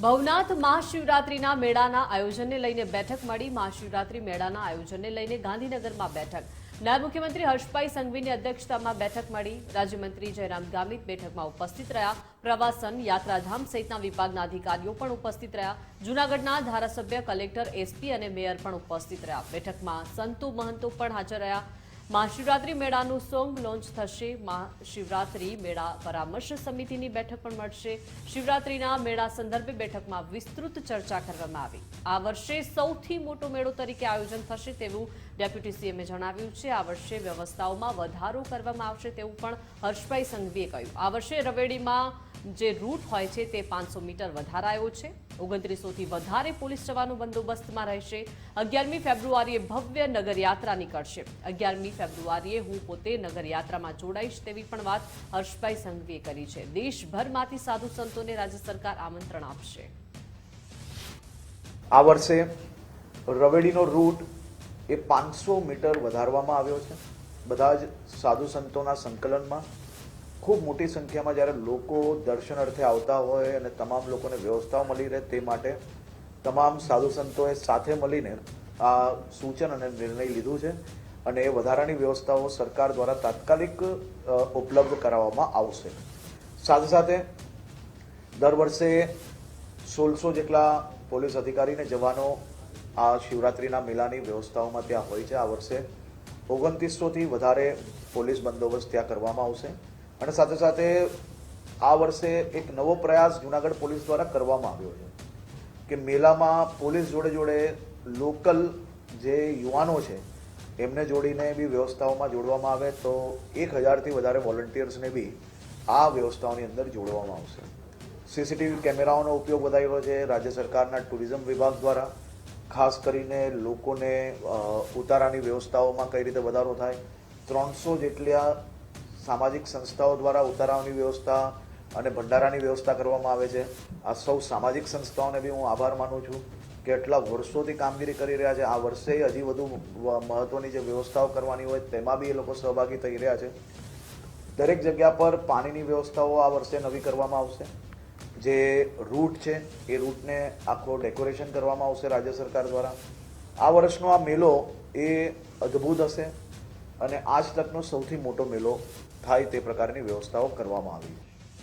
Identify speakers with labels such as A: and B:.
A: ભવનાથ મહાશિવરાત્રીના મેળાના આયોજનને લઈને બેઠક મળી। મહાશિવરાત્રી મેળાના આયોજનને લઈને ગાંધીનગરમાં બેઠક। નાયબ મુખ્યમંત્રી હર્ષભાઈ સંઘવીની અધ્યક્ષતામાં બેઠક મળી। રાજ્યમંત્રી જયરામ ગામિત બેઠકમાં ઉપસ્થિત રહ્યા। પ્રવાસન, યાત્રાધામ સહિતના વિભાગના અધિકારીઓ પણ ઉપસ્થિત રહ્યા। જૂનાગઢના ધારાસભ્ય, કલેક્ટર, એસપી અને મેયર પણ ઉપસ્થિત રહ્યા। બેઠકમાં સંતો મહંતો પણ હાજર રહ્યા। મહાશિવરાત્રી મેળાનું સોંગ લોન્ચ થશે। મહાશિવરાત્રી મેળા પરામર્શ સમિતિની બેઠક પણ મળશે। શિવરાત્રીના મેળા સંદર્ભે બેઠકમાં વિસ્તૃત ચર્ચા કરવામાં આવી। આ વર્ષે સૌથી મોટો મેળો તરીકે આયોજન થશે તેવું ડેપ્યુટી સીએમએ જણાવ્યું છે। આ વર્ષે વ્યવસ્થાઓમાં વધારો કરવામાં આવશે તેવું પણ હર્ષભાઈ સંઘવીએ કહ્યું। આ વર્ષે રવેડીમાં જે રૂટ હોય છે તે 500 મીટર વધારાયો છે। 2900થી વધારે પોલીસ જવાનો બંદોબસ્તમાં રહેશે। 11મી ફેબ્રુઆરીએ ભવ્ય નગરયાત્રા નીકળશે। 11મી ફેબ્રુઆરીએ હું પોતે નગરયાત્રામાં જોડાઈશ તેવી પણ વાત હર્ષભાઈ સંઘવીએ કરી છે। દેશભરમાંથી સાધુ સંતોને રાજ્ય સરકાર આમંત્રણ આપશે।
B: આ વર્ષે રવેડીનો રૂટ એ 500 મીટર વધારવામાં આવ્યો છે। બધા જ સાધુ સંતોના સંકલનમાં ખૂબ મોટી સંખ્યામાં જ્યારે લોકો દર્શન અર્થે આવતા હોય અને તમામ લોકોને વ્યવસ્થાઓ મળી રહે તે માટે તમામ સાધુ સંતોએ સાથે મળીને આ સૂચન અને નિર્ણય લીધું છે અને એ વધારાની વ્યવસ્થાઓ સરકાર દ્વારા તાત્કાલિક ઉપલબ્ધ કરાવવામાં આવશે। સાથે સાથે દર વર્ષે 1600 જેટલા પોલીસ અધિકારીને જવાનો આ શિવરાત્રિના મેળાની વ્યવસ્થાઓમાં ત્યાં હોય છે। આ વર્ષે 2900થી વધારે પોલીસ બંદોબસ્ત ત્યાં કરવામાં આવશે અને સાથે સાથે આ વર્ષે એક નવો પ્રયાસ જૂનાગઢ પોલીસ દ્વારા કરવામાં આવ્યો છે કે મેળામાં પોલીસ જોડે જોડે લોકલ જે યુવાનો છે એમને જોડીને બી વ્યવસ્થાઓમાં જોડવામાં આવે તો 1000થી વધારે વોલન્ટિયર્સને બી આ વ્યવસ્થાઓની અંદર જોડવામાં આવશે। સીસીટીવી કેમેરાઓનો ઉપયોગ વધાર્યો છે રાજ્ય સરકારના ટુરિઝમ વિભાગ દ્વારા। ખાસ કરીને લોકોને ઉતારાની વ્યવસ્થાઓમાં કઈ રીતે વધારો થાય। 300 જેટલા સામાજિક સંસ્થાઓ દ્વારા ઉતારાની વ્યવસ્થા અને ભંડારાની વ્યવસ્થા કરવામાં આવે છે। આ સૌ સામાજિક સંસ્થાઓને બી હું આભાર માનું છું કે એટલા વર્ષોથી કામગીરી કરી રહ્યા છે। આ વર્ષે હજી વધુ મહત્વની જે વ્યવસ્થાઓ કરવાની હોય તેમાં બી એ લોકો સહભાગી થઈ રહ્યા છે। દરેક જગ્યા પર પાણીની વ્યવસ્થાઓ આ વર્ષે નવી કરવામાં આવશે। જે રૂટ છે એ રૂટને આખો ડેકોરેશન કરવામાં આવશે રાજ્ય સરકાર દ્વારા। આ વર્ષનો આ મેળો એ અદ્ભુત હશે અને આજ તકનો સૌથી મોટો મેળો થાય તે પ્રકારની વ્યવસ્થાઓ કરવામાં આવી છે।